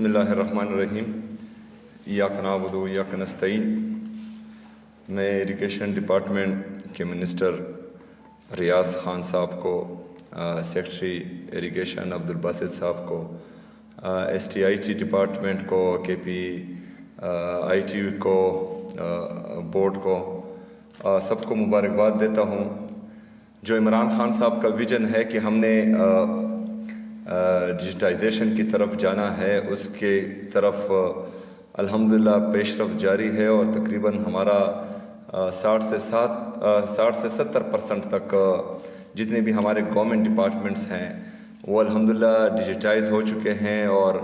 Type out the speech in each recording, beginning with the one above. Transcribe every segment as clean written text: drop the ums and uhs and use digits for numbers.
بسم اللہ الرحمن الرحیم ایاک نعبد و ایاک نستعین۔ میں ایریگیشن ڈپارٹمنٹ کے منسٹر ریاض خان صاحب کو، سیکرٹری ایریگیشن عبدالباسط صاحب کو، S T I T department کو، کے پی آئی ٹی کو، بورڈ کو، سب کو مبارکباد دیتا ہوں۔ جو عمران خان صاحب کا ویژن ہے کہ ہم نے ڈیجیٹائزیشن کی طرف جانا ہے، اس کے طرف الحمدللہ پیش رفت جاری ہے، اور تقریباً ہمارا 60 سے 70% تک جتنے بھی ہمارے گورنمنٹ ڈپارٹمنٹس ہیں وہ الحمدللہ ڈیجیٹائز ہو چکے ہیں، اور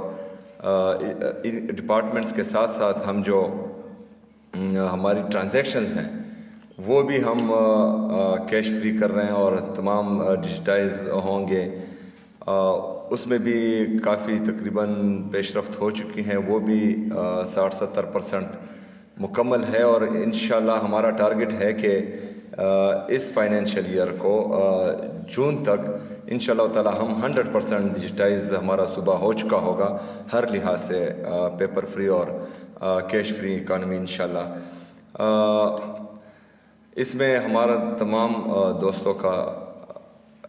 ڈپارٹمنٹس کے ساتھ ساتھ ہم جو ہماری ٹرانزیکشنز ہیں وہ بھی ہم کیش فری کر رہے ہیں اور تمام ڈیجیٹائز ہوں گے۔ اس میں بھی کافی تقریباً پیش رفت ہو چکی ہیں، وہ بھی 60-70% مکمل ہے، اور انشاءاللہ ہمارا ٹارگٹ ہے کہ اس فائنینشیل ایئر کو جون تک انشاءاللہ تعالی ہم 100% ڈیجیٹائز ہمارا صوبہ ہو چکا ہوگا، ہر لحاظ سے پیپر فری اور کیش فری اکانومی انشاءاللہ۔ اس میں ہمارا تمام دوستوں کا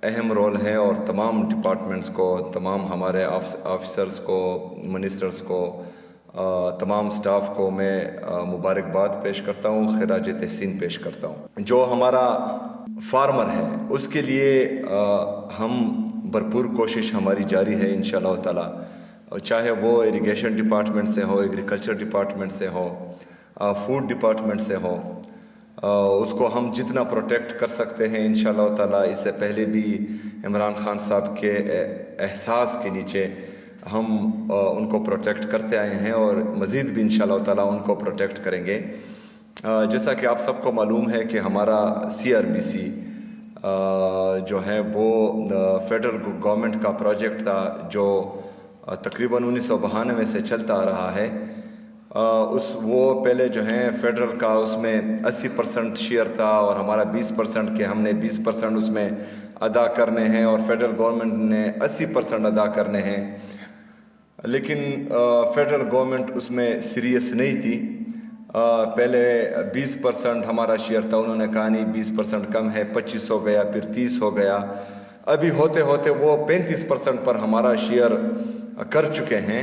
اہم رول ہے، اور تمام ڈپارٹمنٹس کو، تمام ہمارے آفیسرز کو، منسٹرز کو، تمام سٹاف کو میں مبارکباد پیش کرتا ہوں، خراج تحسین پیش کرتا ہوں۔ جو ہمارا فارمر ہے اس کے لیے ہم بھرپور کوشش ہماری جاری ہے انشاءاللہ تعالی، چاہے وہ ایریگیشن ڈپارٹمنٹ سے ہو، ایگریکلچر ڈپارٹمنٹ سے ہو، فوڈ ڈپارٹمنٹ سے ہو، اس کو ہم جتنا پروٹیکٹ کر سکتے ہیں انشاءاللہ تعالی۔ اس سے پہلے بھی عمران خان صاحب کے احساس کے نیچے ہم ان کو پروٹیکٹ کرتے آئے ہیں، اور مزید بھی انشاءاللہ تعالی ان کو پروٹیکٹ کریں گے۔ جیسا کہ آپ سب کو معلوم ہے کہ ہمارا CRBC جو ہے وہ فیڈرل گورنمنٹ کا پروجیکٹ تھا، جو تقریباً 1992 سے چلتا آ رہا ہے۔ وہ پہلے جو ہیں فیڈرل کا اس میں 80% شیئر تھا، اور ہمارا 20% کے ہم نے 20% اس میں ادا کرنے ہیں، اور فیڈرل گورنمنٹ نے 80% ادا کرنے ہیں۔ لیکن فیڈرل گورنمنٹ اس میں سیریس نہیں تھی۔ پہلے 20% ہمارا شیئر تھا، انہوں نے کہا نہیں 20% کم ہے، 25 ہو گیا، پھر 30 ہو گیا، ابھی ہوتے ہوتے وہ 35% پر ہمارا شیئر کر چکے ہیں۔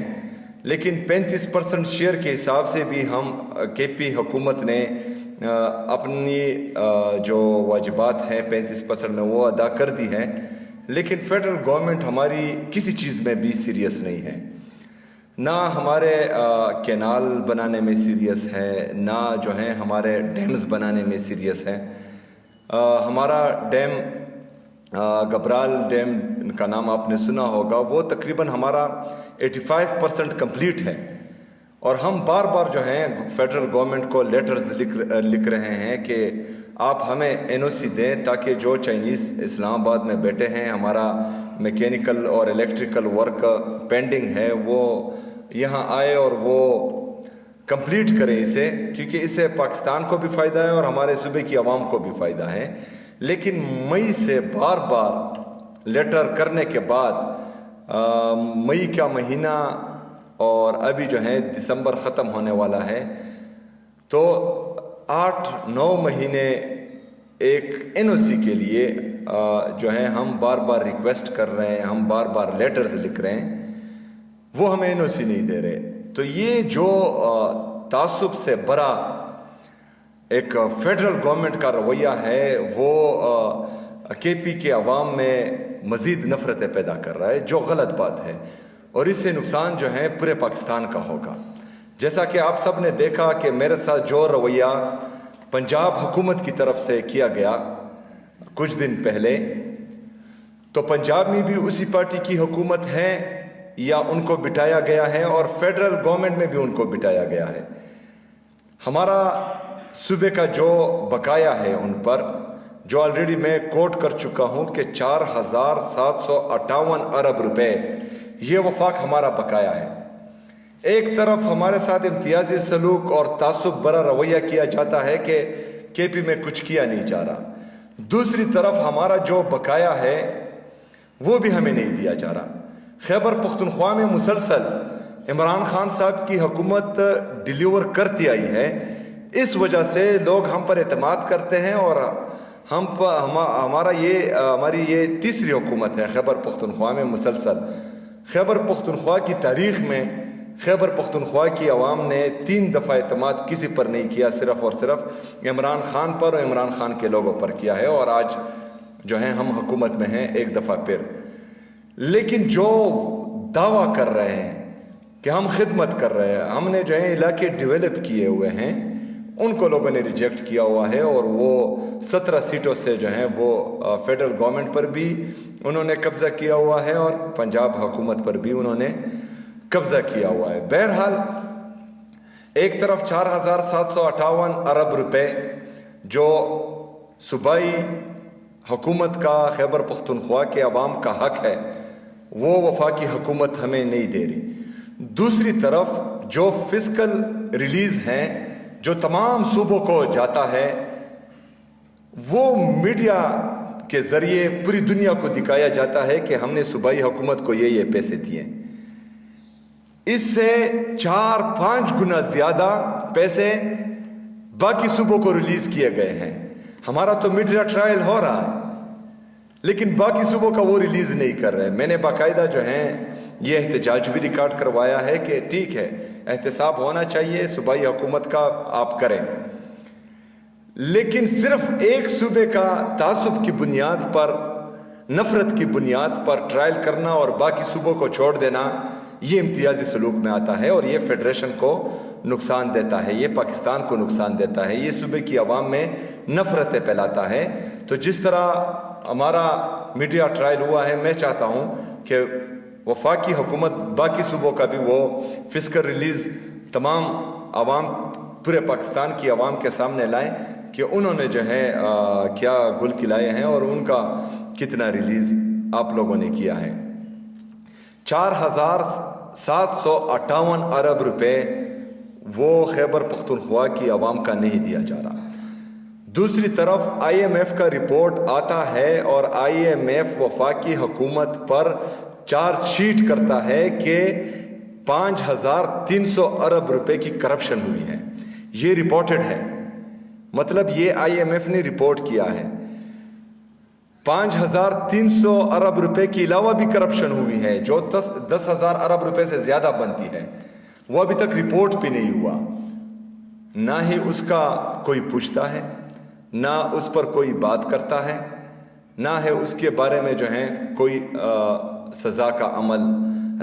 لیکن 35% شیئر کے حساب سے بھی ہم KP حکومت نے اپنی جو واجبات ہیں 35% میں وہ ادا کر دی ہیں، لیکن فیڈرل گورنمنٹ ہماری کسی چیز میں بھی سیریس نہیں ہے، نہ ہمارے کینال بنانے میں سیریس ہے، نہ جو ہیں ہمارے ڈیمز بنانے میں سیریس ہے۔ ہمارا ڈیم گبرال ڈیم کا نام آپ نے سنا ہوگا، وہ تقریباً ہمارا 85% کمپلیٹ ہے، اور ہم بار بار جو ہیں فیڈرل گورنمنٹ کو لیٹرز لکھ رہے ہیں کہ آپ ہمیں NOC دیں، تاکہ جو چائنیز اسلام آباد میں بیٹھے ہیں، ہمارا میکینیکل اور الیکٹریکل ورک پینڈنگ ہے، وہ یہاں آئے اور وہ کمپلیٹ کریں اسے، کیونکہ اس سے پاکستان کو بھی فائدہ ہے اور ہمارے صوبے کی عوام کو بھی فائدہ ہے۔ لیکن مئی سے بار بار لیٹر کرنے کے بعد مئی کا مہینہ اور ابھی جو ہے دسمبر ختم ہونے والا ہے، تو 8-9 مہینے ایک NOC کے لیے جو ہے ہم بار بار ریکویسٹ کر رہے ہیں، ہم بار بار لیٹرز لکھ رہے ہیں، وہ ہمیں NOC نہیں دے رہے۔ تو یہ جو تعصب سے بھرا ایک فیڈرل گورنمنٹ کا رویہ ہے، وہ KP کے عوام میں مزید نفرتیں پیدا کر رہا ہے، جو غلط بات ہے، اور اس سے نقصان جو ہے پورے پاکستان کا ہوگا۔ جیسا کہ آپ سب نے دیکھا کہ میرے ساتھ جو رویہ پنجاب حکومت کی طرف سے کیا گیا کچھ دن پہلے، تو پنجاب میں بھی اسی پارٹی کی حکومت ہے یا ان کو بٹھایا گیا ہے، اور فیڈرل گورنمنٹ میں بھی ان کو بٹھایا گیا ہے۔ ہمارا صوبے کا جو بقایا ہے ان پر، جو آلریڈی میں کوٹ کر چکا ہوں کہ 4758 ارب روپے یہ وفاق ہمارا بقایا ہے۔ ایک طرف ہمارے ساتھ امتیازی سلوک اور تعصب برا رویہ کیا جاتا ہے کہ KP میں کچھ کیا نہیں جا رہا، دوسری طرف ہمارا جو بقایا ہے وہ بھی ہمیں نہیں دیا جا رہا۔ خیبر پختونخوا میں مسلسل عمران خان صاحب کی حکومت ڈیلیور کرتی آئی ہے، اس وجہ سے لوگ ہم پر اعتماد کرتے ہیں، اور ہماری یہ تیسری حکومت ہے خیبر پختونخوا میں مسلسل۔ خیبر پختونخوا کی تاریخ میں خیبر پختونخوا کی عوام نے 3 دفعہ اعتماد کسی پر نہیں کیا، صرف اور صرف عمران خان پر اور عمران خان کے لوگوں پر کیا ہے، اور آج جو ہیں ہم حکومت میں ہیں ایک دفعہ پھر۔ لیکن جو دعویٰ کر رہے ہیں کہ ہم خدمت کر رہے ہیں، ہم نے جو ہے علاقے ڈیولپ کیے ہوئے ہیں، ان کو لوگوں نے ریجیکٹ کیا ہوا ہے، اور وہ 17 سیٹوں سے جو ہیں وہ فیڈرل گورنمنٹ پر بھی انہوں نے قبضہ کیا ہوا ہے، اور پنجاب حکومت پر بھی انہوں نے قبضہ کیا ہوا ہے۔ بہرحال ایک طرف 4758 ارب روپے جو صوبائی حکومت کا خیبر پختونخوا کے عوام کا حق ہے، وہ وفاقی حکومت ہمیں نہیں دے رہی۔ دوسری طرف جو فسکل ریلیز ہیں جو تمام صوبوں کو جاتا ہے، وہ میڈیا کے ذریعے پوری دنیا کو دکھایا جاتا ہے کہ ہم نے صوبائی حکومت کو یہ پیسے دیے۔ اس سے 4-5 گنا زیادہ پیسے باقی صوبوں کو ریلیز کیے گئے ہیں۔ ہمارا تو میڈیا ٹرائل ہو رہا ہے، لیکن باقی صوبوں کا وہ ریلیز نہیں کر رہے۔ میں نے باقاعدہ جو ہیں یہ احتجاج بھی ریکارڈ کروایا ہے کہ ٹھیک ہے، احتساب ہونا چاہیے صوبائی حکومت کا، آپ کریں، لیکن صرف ایک صوبے کا تعصب کی بنیاد پر، نفرت کی بنیاد پر ٹرائل کرنا اور باقی صوبوں کو چھوڑ دینا، یہ امتیازی سلوک میں آتا ہے، اور یہ فیڈریشن کو نقصان دیتا ہے، یہ پاکستان کو نقصان دیتا ہے، یہ صوبے کی عوام میں نفرتیں پھیلاتا ہے۔ تو جس طرح ہمارا میڈیا ٹرائل ہوا ہے، میں چاہتا ہوں کہ وفاقی حکومت باقی صوبوں کا بھی وہ فسکل ریلیز تمام عوام، پورے پاکستان کی عوام کے سامنے لائیں کہ انہوں نے جو ہے کیا گل کھلائے ہیں اور ان کا کتنا ریلیز آپ لوگوں نے کیا ہے۔ 4758 ارب روپے وہ خیبر پختونخوا کی عوام کا نہیں دیا جا رہا۔ دوسری طرف آئی ایم ایف کا رپورٹ آتا ہے، اور آئی ایم ایف وفاقی حکومت پر چارج شیٹ کرتا ہے کہ 5300 ارب روپے کی کرپشن ہوئی ہے۔ یہ رپورٹڈ ہے، مطلب یہ آئی ایم ایف نے رپورٹ کیا ہے۔ 5300 ارب روپے کے علاوہ بھی کرپشن ہوئی ہے، جو 10,000 ارب روپے سے زیادہ بنتی ہے، وہ ابھی تک رپورٹ بھی نہیں ہوا، نہ ہی اس کا کوئی پوچھتا ہے، نہ اس پر کوئی بات کرتا ہے، نہ ہے اس کے بارے میں جو ہے کوئی سزا کا عمل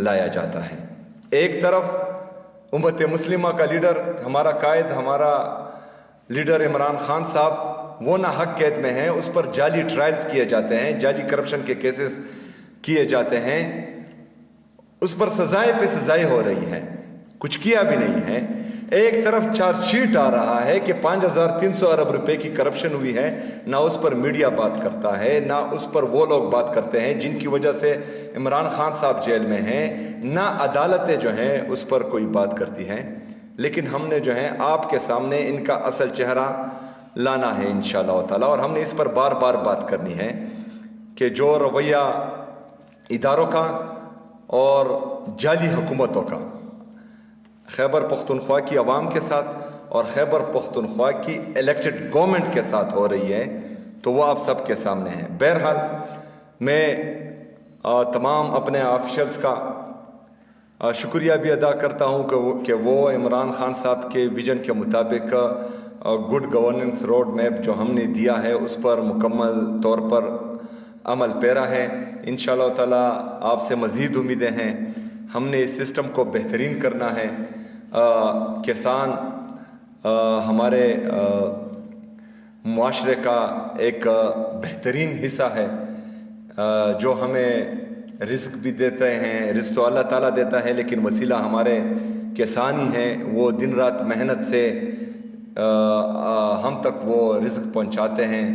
لایا جاتا ہے۔ ایک طرف امت مسلمہ کا لیڈر، ہمارا قائد، ہمارا لیڈر عمران خان صاحب، وہ نہ حق قید میں ہیں، اس پر جعلی ٹرائلز کیے جاتے ہیں، جعلی کرپشن کے کیسز کیے جاتے ہیں، اس پر سزائیں پہ سزائیں ہو رہی ہیں، کچھ کیا بھی نہیں ہے۔ ایک طرف چارج شیٹ آ رہا ہے کہ 5300 ارب روپے کی کرپشن ہوئی ہے، نہ اس پر میڈیا بات کرتا ہے، نہ اس پر وہ لوگ بات کرتے ہیں جن کی وجہ سے عمران خان صاحب جیل میں ہیں، نہ عدالتیں جو ہیں اس پر کوئی بات کرتی ہیں۔ لیکن ہم نے جو ہے آپ کے سامنے ان کا اصل چہرہ لانا ہے انشاءاللہ تعالی، اور ہم نے اس پر بار بار بات کرنی ہے کہ جو رویہ اداروں کا اور جعلی حکومتوں کا خیبر پختونخوا کی عوام کے ساتھ اور خیبر پختونخوا کی الیکٹڈ گورنمنٹ کے ساتھ ہو رہی ہے، تو وہ آپ سب کے سامنے ہیں۔ بہرحال میں تمام اپنے آفیشلز کا شکریہ بھی ادا کرتا ہوں کہ وہ عمران خان صاحب کے ویژن کے مطابق گڈ گورننس روڈ میپ جو ہم نے دیا ہے اس پر مکمل طور پر عمل پیرا ہے۔ انشاءاللہ تعالی آپ سے مزید امیدیں ہیں۔ ہم نے اس سسٹم کو بہترین کرنا ہے۔ کسان ہمارے معاشرے کا ایک بہترین حصہ ہے، جو ہمیں رزق بھی دیتے ہیں، رزق تو اللہ تعالیٰ دیتا ہے، لیکن وسیلہ ہمارے کسان ہی ہیں، وہ دن رات محنت سے ہم تک وہ رزق پہنچاتے ہیں،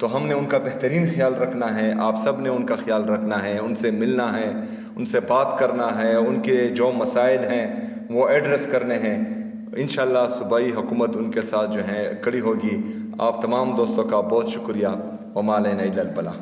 تو ہم نے ان کا بہترین خیال رکھنا ہے، آپ سب نے ان کا خیال رکھنا ہے، ان سے ملنا ہے، ان سے بات کرنا ہے، ان کے جو مسائل ہیں وہ ایڈریس کرنے ہیں۔ انشاءاللہ صوبائی حکومت ان کے ساتھ جو ہے کڑی ہوگی۔ آپ تمام دوستوں کا بہت شکریہ۔ وما علینا الا البلاغ۔